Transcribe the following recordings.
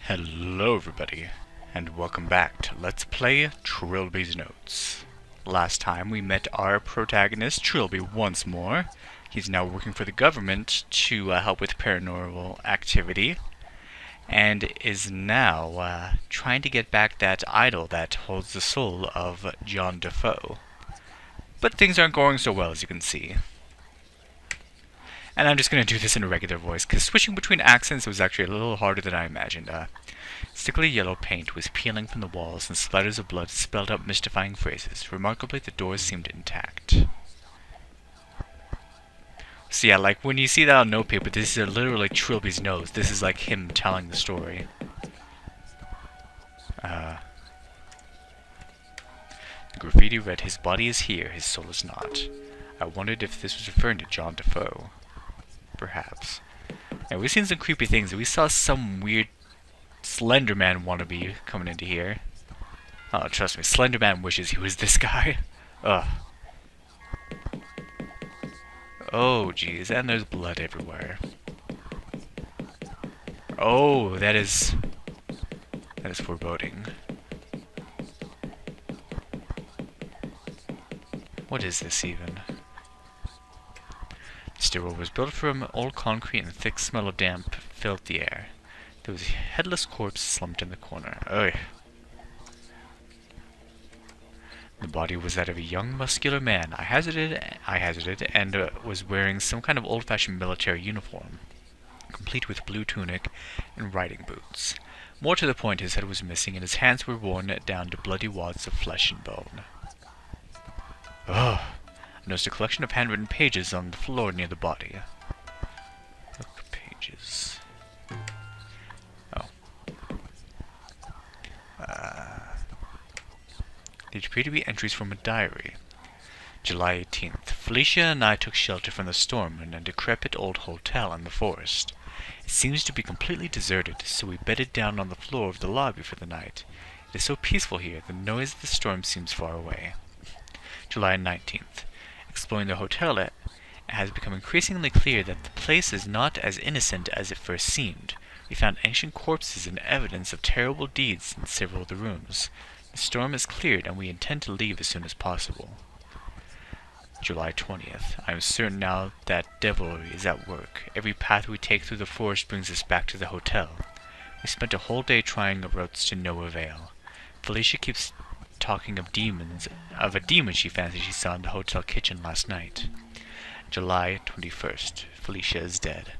Hello everybody, and welcome back to Let's Play Trilby's Notes. Last time we met our protagonist, Trilby, once more. He's now working for the government to help with paranormal activity, and is now trying to get back that idol that holds the soul of John Defoe. But things aren't going so well, as you can see. And I'm just going to do this in a regular voice, because switching between accents was actually a little harder than I imagined. Stickily yellow paint was peeling from the walls, and splatters of blood spelled out mystifying phrases. Remarkably, the doors seemed intact. So yeah, like when you see that on notepaper, this is literally Trilby's nose. This is like him telling the story. The graffiti read, "His body is here, his soul is not." I wondered if this was referring to John Defoe. Perhaps. And we've seen some creepy things. We saw some weird Slender Man wannabe coming into here. Oh, trust me, Slender Man wishes he was this guy. Ugh. Oh, jeez, and there's blood everywhere. Oh, that is foreboding. What is this even? The stairwell was built from old concrete, and the thick smell of damp filled the air. There was a headless corpse slumped in the corner. Ugh. The body was that of a young, muscular man. I hazarded, and was wearing some kind of old-fashioned military uniform, complete with blue tunic and riding boots. More to the point, his head was missing, and his hands were worn down to bloody wads of flesh and bone. Ugh. I noticed a collection of handwritten pages on the floor near the body. Look, pages. Oh. They appear to be entries from a diary. July 18th. Felicia and I took shelter from the storm in a decrepit old hotel in the forest. It seems to be completely deserted, so we bedded down on the floor of the lobby for the night. It is so peaceful here, the noise of the storm seems far away. July 19th. Exploring the hotel, it has become increasingly clear that the place is not as innocent as it first seemed. We found ancient corpses and evidence of terrible deeds in several of the rooms. The storm has cleared, and we intend to leave as soon as possible. July 20th. I am certain now that devilry is at work. Every path we take through the forest brings us back to the hotel. We spent a whole day trying routes to no avail. Felicia keeps talking of a demon she fancied she saw in the hotel kitchen last night. July 21st. Felicia is dead.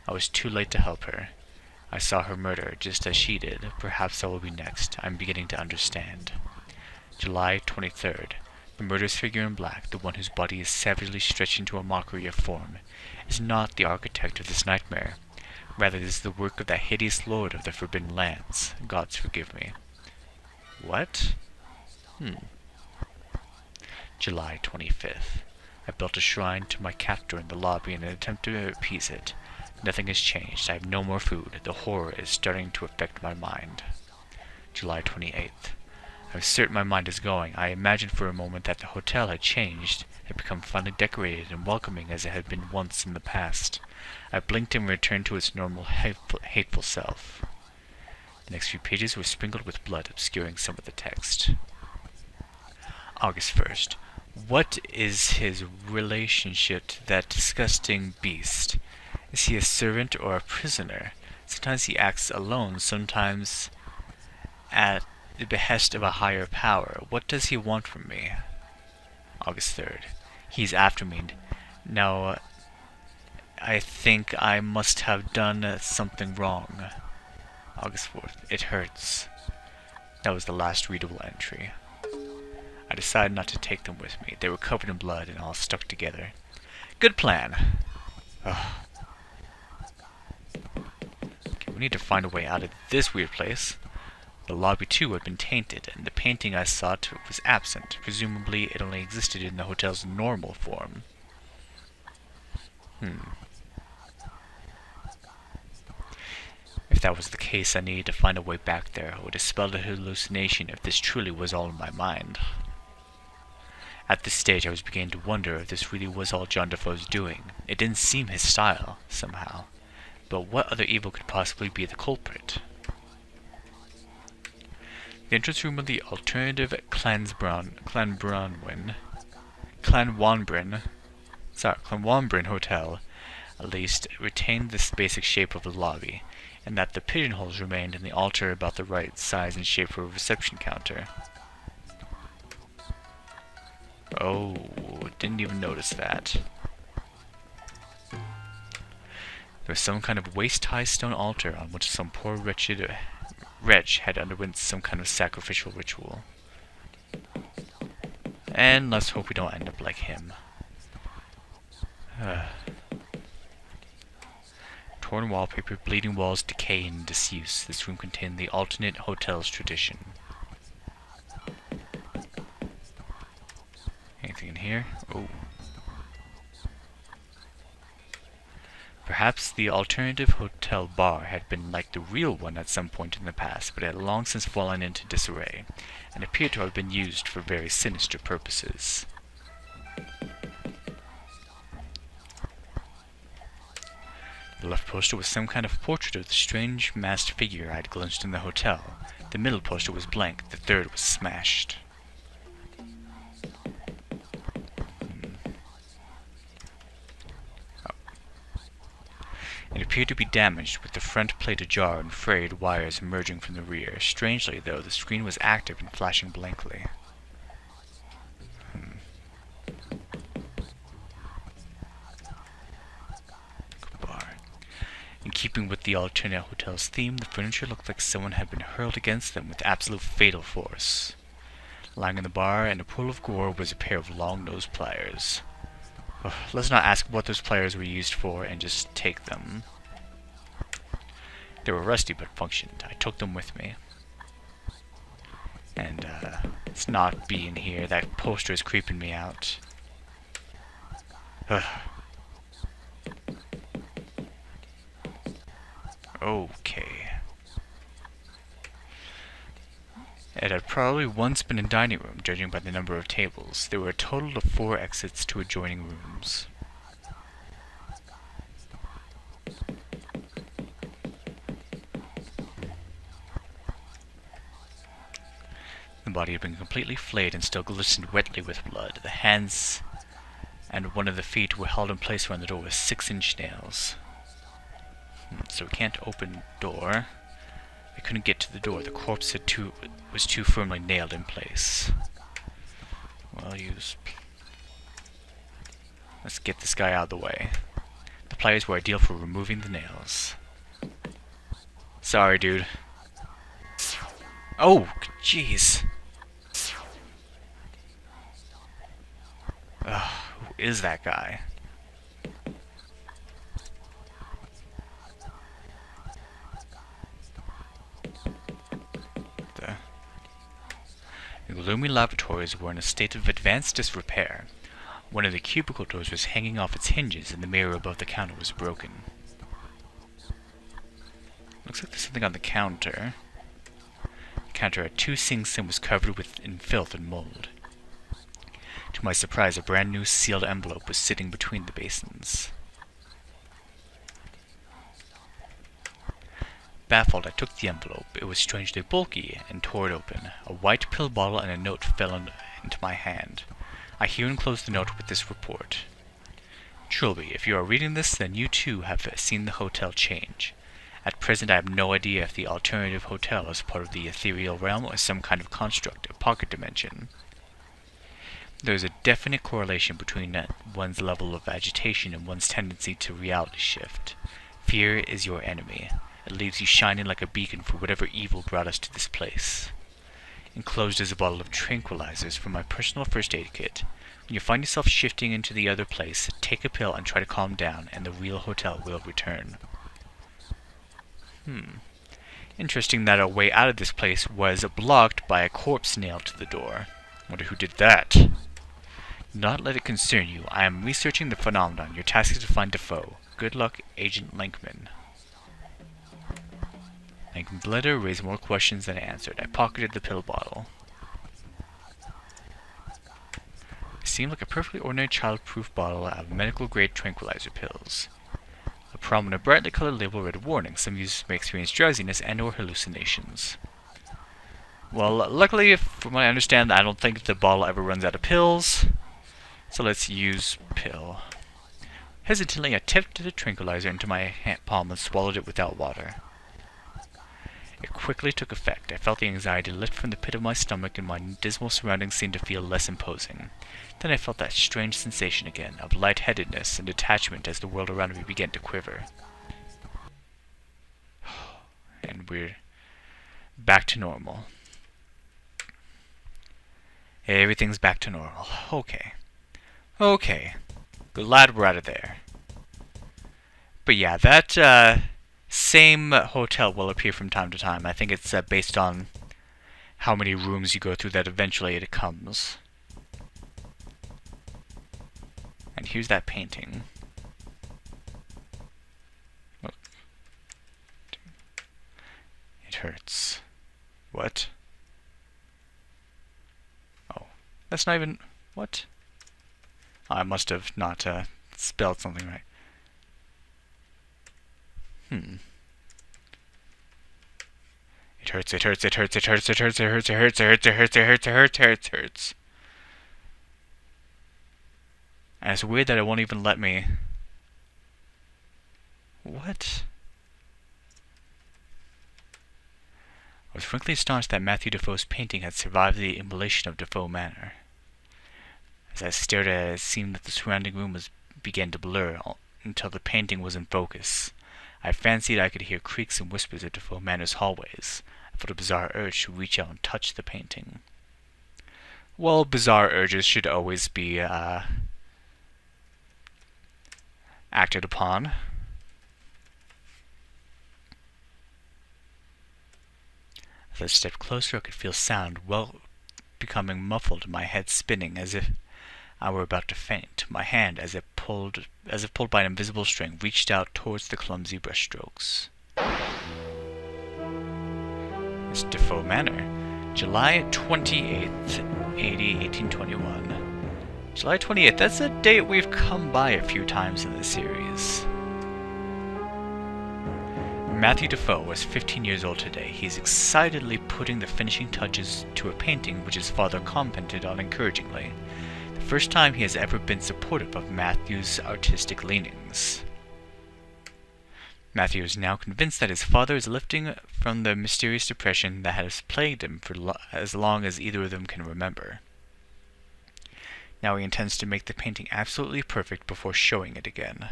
I was too late to help her. I saw her murder just as she did. Perhaps I will be next. I'm beginning to understand. July 23rd. The murderous figure in black, the one whose body is savagely stretched into a mockery of form, is not the architect of this nightmare. Rather, it is the work of that hideous lord of the Forbidden Lands. Gods forgive me. What? July 25th. I built a shrine to my captor in the lobby in an attempt to appease it. Nothing has changed. I have no more food. The horror is starting to affect my mind. July 28th. I was certain my mind is going. I imagined for a moment that the hotel had changed, had become finely decorated and welcoming as it had been once in the past. I blinked and returned to its normal, hateful self. The next few pages were sprinkled with blood, obscuring some of the text. August 1st. What is his relationship to that disgusting beast? Is he a servant or a prisoner? Sometimes he acts alone, sometimes at the behest of a higher power. What does he want from me? August 3rd. He's after me. Now, I think I must have done something wrong. August 4th. It hurts. That was the last readable entry. I decided not to take them with me. They were covered in blood and all stuck together. Good plan. Ugh. Okay, we need to find a way out of this weird place. The lobby, too, had been tainted, and the painting I sought was absent. Presumably, it only existed in the hotel's normal form. If that was the case, I needed to find a way back there, or dispel the hallucination if this truly was all in my mind. At this stage, I was beginning to wonder if this really was all John Defoe's doing. It didn't seem his style, somehow. But what other evil could possibly be the culprit? The entrance room of the alternative Clanwanbrin Hotel at least retained this basic shape of the lobby, and that the pigeonholes remained in the altar about the right size and shape for a reception counter. Oh, didn't even notice that. There was some kind of waist-high stone altar on which some poor wretch had underwent some kind of sacrificial ritual. And let's hope we don't end up like him. Torn wallpaper, bleeding walls, decay, and disuse. This room contained the alternate hotel's tradition. Anything in here? Oh. Perhaps the alternative hotel bar had been like the real one at some point in the past, but it had long since fallen into disarray, and appeared to have been used for very sinister purposes. The left poster was some kind of portrait of the strange masked figure I had glimpsed in the hotel. The middle poster was blank, the third was smashed. It appeared to be damaged, with the front plate ajar and frayed wires emerging from the rear. Strangely, though, the screen was active and flashing blankly. Bar. In keeping with the alternate hotel's theme, the furniture looked like someone had been hurled against them with absolute fatal force. Lying in the bar in a pool of gore was a pair of long-nosed pliers. Let's not ask what those pliers were used for and just take them. They were rusty but functioned. I took them with me. And let's not be in here. That poster is creeping me out. Okay. It had probably once been a dining room, judging by the number of tables. There were a total of 4 exits to adjoining rooms. The body had been completely flayed and still glistened wetly with blood. The hands and one of the feet were held in place around the door with 6-inch nails. So we can't open the door. I couldn't get to the door. The corpse was too firmly nailed in place. Well, let's get this guy out of the way. The pliers were ideal for removing the nails. Sorry, dude. Oh, jeez. Who is that guy? The gloomy laboratories were in a state of advanced disrepair. One of the cubicle doors was hanging off its hinges, and the mirror above the counter was broken. Looks like there's something on the counter. The counter had 2 sinks and was covered in filth and mold. To my surprise, a brand new sealed envelope was sitting between the basins. Baffled, I took the envelope. It was strangely bulky, and tore it open. A white pill bottle and a note fell into my hand. I here enclosed the note with this report. Trilby, if you are reading this, then you too have seen the hotel change. At present I have no idea if the alternative hotel is part of the ethereal realm or some kind of construct, a pocket dimension. There is a definite correlation between one's level of agitation and one's tendency to reality shift. Fear is your enemy. It leaves you shining like a beacon for whatever evil brought us to this place. Enclosed is a bottle of tranquilizers from my personal first aid kit. When you find yourself shifting into the other place, take a pill and try to calm down, and the real hotel will return. Interesting that our way out of this place was blocked by a corpse nailed to the door. Wonder who did that. Do not let it concern you. I am researching the phenomenon. Your task is to find Defoe. Good luck, Agent Lankman. Lankman's letter raised more questions than it answered. I pocketed the pill bottle. It seemed like a perfectly ordinary child-proof bottle of medical-grade tranquilizer pills. A prominent brightly colored label read, "Warning, some users may experience drowsiness and or hallucinations." Well, luckily, from what I understand, I don't think the bottle ever runs out of pills. So let's use pill. Hesitantly, I tipped the tranquilizer into my palm and swallowed it without water. It quickly took effect. I felt the anxiety lift from the pit of my stomach, and my dismal surroundings seemed to feel less imposing. Then I felt that strange sensation again, of lightheadedness and detachment as the world around me began to quiver. And we're back to normal. Everything's back to normal. Okay. Okay. Glad we're out of there. But yeah, that same hotel will appear from time to time. I think it's based on how many rooms you go through that eventually it comes. And here's that painting. Look. It hurts. What? Oh. That's not even... What? Oh, I must have not spelled something right. It hurts, it hurts, it hurts, it hurts, it hurts, it hurts, it hurts, it hurts, it hurts, it hurts, it hurts, it hurts, it hurts. And it's weird that it won't even let me... What? I was frankly astonished that Matthew Defoe's painting had survived the immolation of Defoe Manor. As I stared at it, it seemed that the surrounding room began to blur until the painting was in focus. I fancied I could hear creaks and whispers of Defoe Manor's hallways. I felt a bizarre urge to reach out and touch the painting. Well, bizarre urges should always be acted upon. As I stepped closer, I could feel sound becoming muffled, my head spinning as if I were about to faint. My hand, as if pulled by an invisible string, reached out towards the clumsy brushstrokes. It's Defoe Manor, July 28th, 1821. July 28th, that's a date we've come by a few times in this series. Matthew Defoe was 15 years old today. He is excitedly putting the finishing touches to a painting which his father commented on encouragingly. The first time he has ever been supportive of Matthew's artistic leanings. Matthew is now convinced that his father is lifting from the mysterious depression that has plagued him for as long as either of them can remember. Now he intends to make the painting absolutely perfect before showing it again.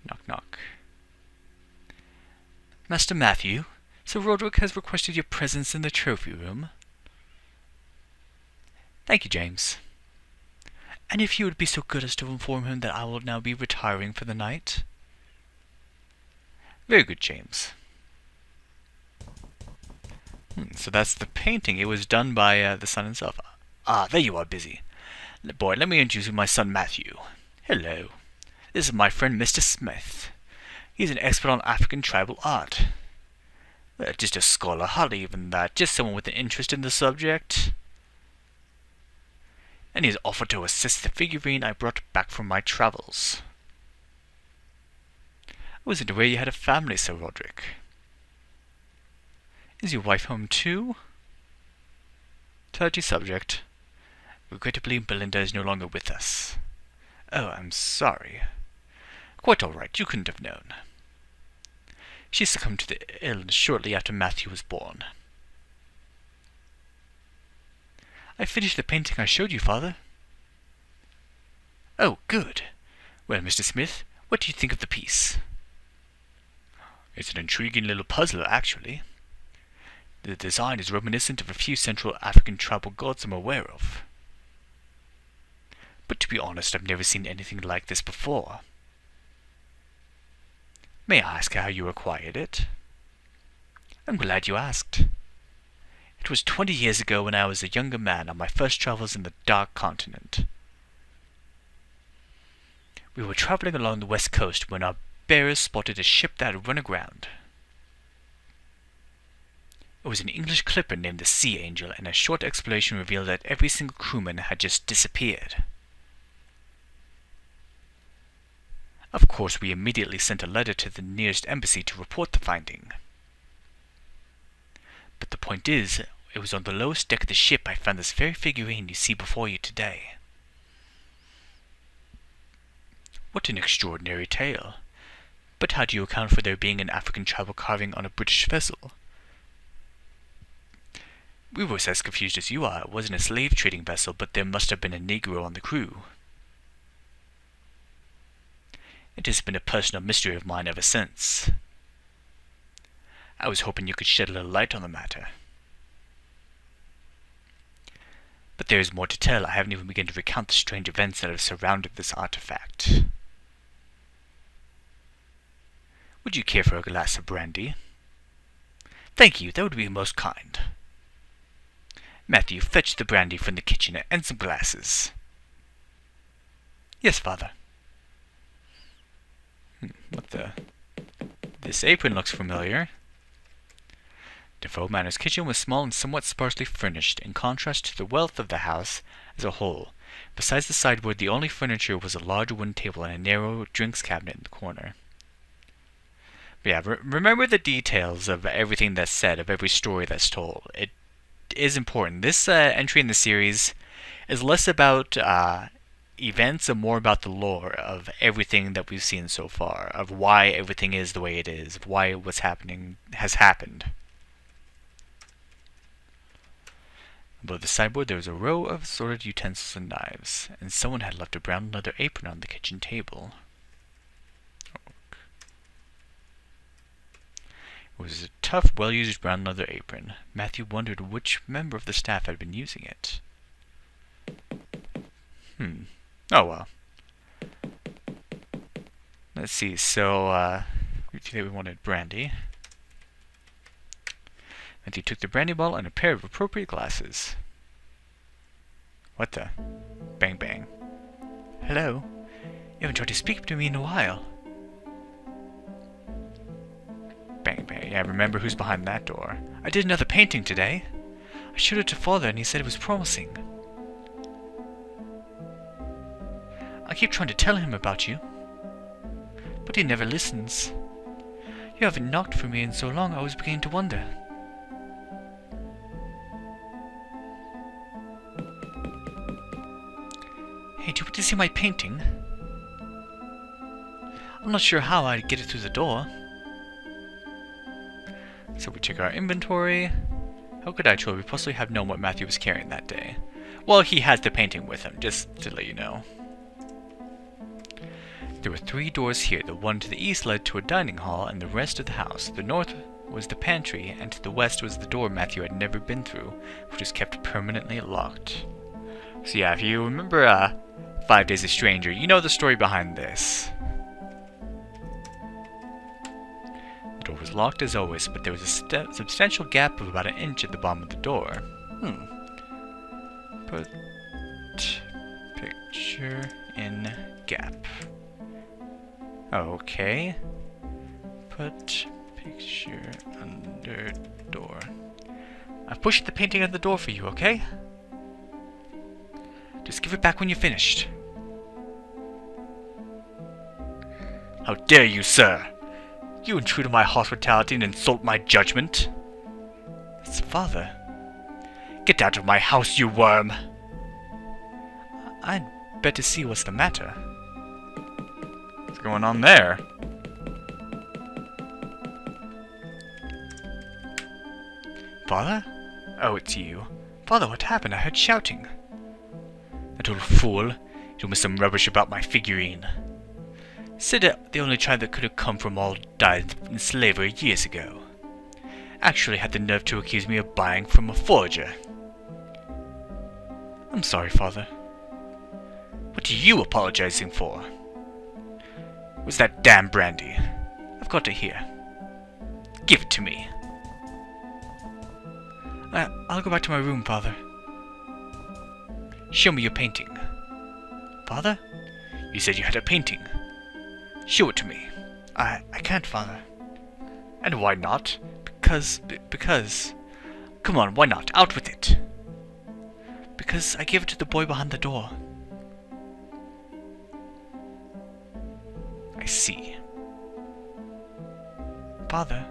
Knock, knock. Master Matthew, Sir Roderick has requested your presence in the trophy room. Thank you, James. And if you would be so good as to inform him that I will now be retiring for the night. Very good, James. So that's the painting. It was done by the son himself. Ah, there you are, Busy. Boy, let me introduce you to my son Matthew. Hello. This is my friend Mr. Smith. He's an expert on African tribal art. Just a scholar, hardly even that. Just someone with an interest in the subject. And he's offered to assist the figurine I brought back from my travels. I wasn't aware you had a family, Sir Roderick. Is your wife home too? Touchy subject. Regrettably, Belinda is no longer with us. Oh, I'm sorry. Quite all right, you couldn't have known. She succumbed to the illness shortly after Matthew was born. I finished the painting I showed you, Father. Oh, good. Well, Mr. Smith, what do you think of the piece? It's an intriguing little puzzle, actually. The design is reminiscent of a few Central African tribal gods I'm aware of. But to be honest, I've never seen anything like this before. May I ask how you acquired it? I'm glad you asked. It was 20 years ago when I was a younger man on my first travels in the Dark Continent. We were traveling along the west coast when our bearers spotted a ship that had run aground. It was an English clipper named the Sea Angel, and a short exploration revealed that every single crewman had just disappeared. Of course, we immediately sent a letter to the nearest embassy to report the finding. But the point is, it was on the lowest deck of the ship I found this very figurine you see before you today. What an extraordinary tale. But how do you account for there being an African tribal carving on a British vessel? We were as confused as you are. It wasn't a slave trading vessel, but there must have been a Negro on the crew. It has been a personal mystery of mine ever since. I was hoping you could shed a little light on the matter. But there is more to tell. I haven't even begun to recount the strange events that have surrounded this artifact. Would you care for a glass of brandy? Thank you, that would be most kind. Matthew, fetch the brandy from the kitchen and some glasses. Yes, Father. What the? This apron looks familiar. Defoe Manor's kitchen was small and somewhat sparsely furnished, in contrast to the wealth of the house as a whole. Besides the sideboard, the only furniture was a large wooden table and a narrow drinks cabinet in the corner. But yeah, remember the details of everything that's said, of every story that's told. It is important. This entry in the series is less about events and more about the lore of everything that we've seen so far, of why everything is the way it is, of why what's happening has happened. Above the sideboard there was a row of assorted utensils and knives, and someone had left a brown leather apron on the kitchen table. It was a tough, well-used brown leather apron. Matthew wondered which member of the staff had been using it. Oh well. Let's see, so, we wanted brandy. Matthew took the brandy bottle and a pair of appropriate glasses. What the? Bang bang. Hello? You haven't tried to speak to me in a while. Bang bang. Yeah, remember who's behind that door. I did another painting today. I showed it to Father and he said it was promising. I keep trying to tell him about you, but he never listens. You haven't knocked for me in so long I was beginning to wonder. Hey, do you want to see my painting? I'm not sure how I'd get it through the door. So we check our inventory. How could I truly possibly have known what Matthew was carrying that day? Well, he has the painting with him, just to let you know. There were 3 doors here. The one to the east led to a dining hall and the rest of the house. The north was the pantry, and to the west was the door Matthew had never been through, which was kept permanently locked. So yeah, if you remember 5 Days a Stranger, you know the story behind this. The door was locked as always, but there was a substantial gap of about an inch at the bottom of the door. Put picture in gap. Okay. Put picture under door. I've pushed the painting under the door for you, okay? Just give it back when you're finished. How dare you, sir! You intrude on my hospitality and insult my judgment. It's Father. Get out of my house, you worm! I'd better see what's the matter. What's going on there? Father? Oh, it's you. Father, what happened? I heard shouting. That old fool. He told me some rubbish about my figurine. Said that the only tribe that could have come from all died in slavery years ago. Actually had the nerve to accuse me of buying from a forger. I'm sorry, Father. What are you apologizing for? Was that damn brandy? I've got it here. Give it to me. I'll go back to my room, Father. Show me your painting. Father? You said you had a painting. Show it to me. I can't, Father. And why not? Because... Come on, why not? Out with it. Because I gave it to the boy behind the door. I see. Father,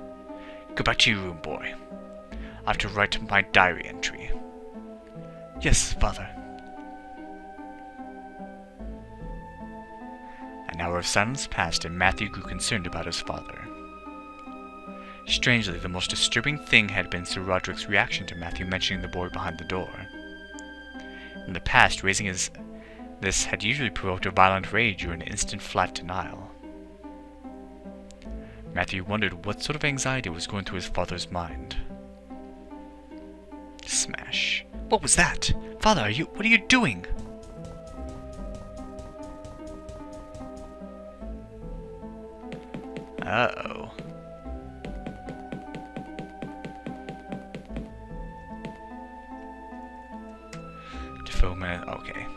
go back to your room, boy. I have to write my diary entry. Yes, Father. An hour of silence passed, and Matthew grew concerned about his father. Strangely, the most disturbing thing had been Sir Roderick's reaction to Matthew mentioning the boy behind the door. In the past, raising this had usually provoked a violent rage or an instant flat denial. Matthew wondered what sort of anxiety was going through his father's mind. Smash. What was that? Father, what are you doing? Uh-oh. Defoe man, okay.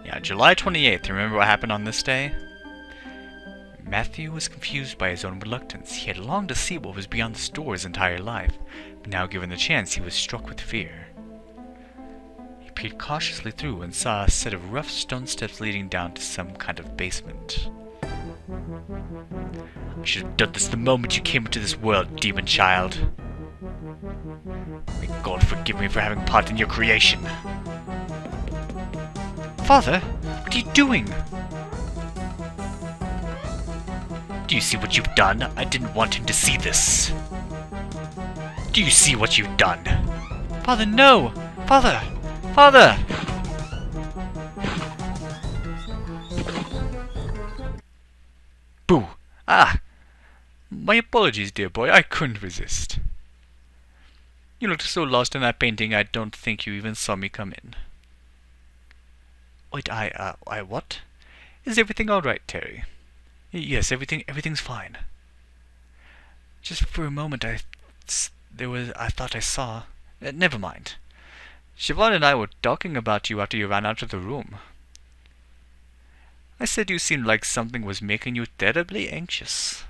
Yeah, July 28th, remember what happened on this day? Matthew was confused by his own reluctance. He had longed to see what was beyond the store his entire life, but now given the chance, he was struck with fear. He peered cautiously through and saw a set of rough stone steps leading down to some kind of basement. I should have done this the moment you came into this world, demon child. May God forgive me for having part in your creation. Father, what are you doing? Do you see what you've done? I didn't want him to see this. Do you see what you've done? Father, no! Father! Father! Boo! Ah! My apologies, dear boy. I couldn't resist. You looked so lost in that painting, I don't think you even saw me come in. Wait, I what? Is everything all right, Terry? Yes, everything's fine. Just for a moment, I thought I saw... never mind. Siobhan and I were talking about you after you ran out of the room. I said you seemed like something was making you terribly anxious.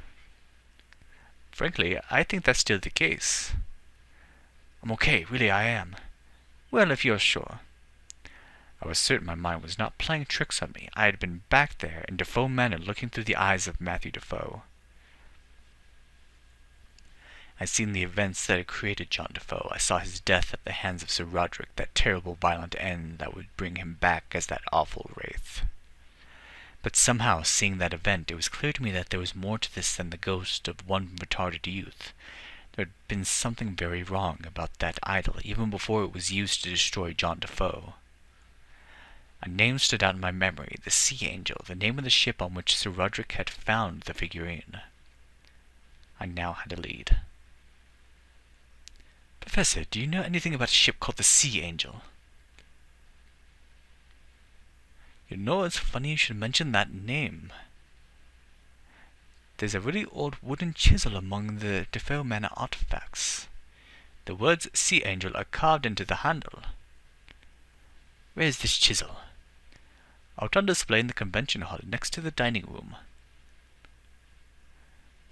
Frankly, I think that's still the case. I'm okay, really I am. Well, if you're sure. I was certain my mind was not playing tricks on me. I had been back there in Defoe Manor looking through the eyes of Matthew Defoe. I had seen the events that had created John Defoe. I saw his death at the hands of Sir Roderick, that terrible violent end that would bring him back as that awful wraith. But somehow, seeing that event, it was clear to me that there was more to this than the ghost of one retarded youth. There had been something very wrong about that idol, even before it was used to destroy John Defoe. A name stood out in my memory, the Sea Angel, the name of the ship on which Sir Roderick had found the figurine. I now had a lead. Professor, do you know anything about a ship called the Sea Angel? You know, it's funny you should mention that name. There's a really old wooden chisel among the Defoe Manor artifacts. The words Sea Angel are carved into the handle. Where is this chisel? Out on display in the convention hall next to the dining room.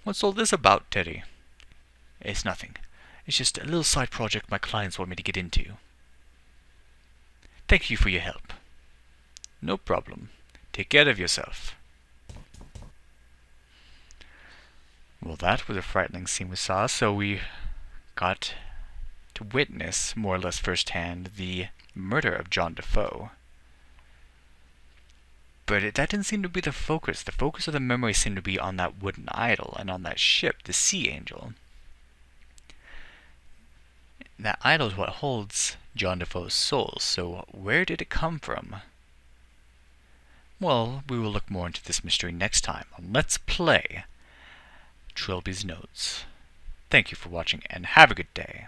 What's all this about, Terry? It's nothing. It's just a little side project my clients want me to get into. Thank you for your help. No problem. Take care of yourself. Well, that was a frightening scene we saw, so we got to witness, more or less firsthand, the murder of John Defoe. But that didn't seem to be the focus. The focus of the memory seemed to be on that wooden idol and on that ship, the Sea Angel. That idol is what holds John Defoe's soul, so where did it come from? Well, we will look more into this mystery next time on Let's Play Trilby's Notes. Thank you for watching and have a good day.